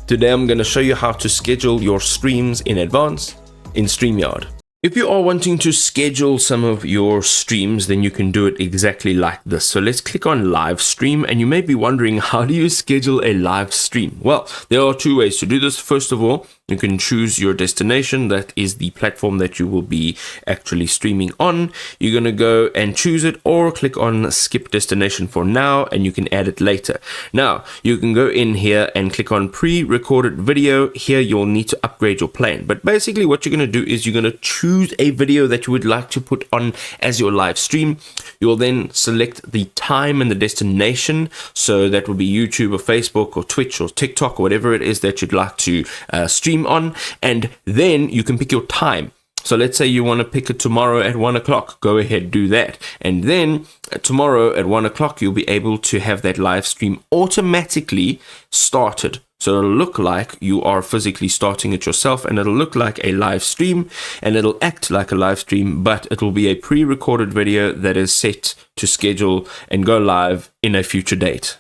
Today I'm going to show you how to schedule your streams in advance in StreamYard. If you are wanting to schedule some of your streams, then you can do it exactly like this. So let's click on live stream, and you may be wondering, how do you schedule a live stream? Well, there are two ways to do this. First of all, you can choose your destination. That is the platform that you will be actually streaming on. You're going to go and choose it, or click on skip destination for now, and you can add it later. Now, you can go in here and click on pre-recorded video. Here, you'll need to upgrade your plan. But basically, what you're going to do is you're going to choose a video that you would like to put on as your live stream. You'll then select the time and the destination. So that would be YouTube or Facebook or Twitch or TikTok or whatever it is that you'd like to stream on, and then you can pick your time. So let's say you want to pick it tomorrow at 1 o'clock. Go ahead, do that. And then tomorrow at 1 o'clock, you'll be able to have that live stream automatically started. So it'll look like you are physically starting it yourself, and it'll look like a live stream, and it'll act like a live stream, but it'll be a pre-recorded video that is set to schedule and go live in a future date.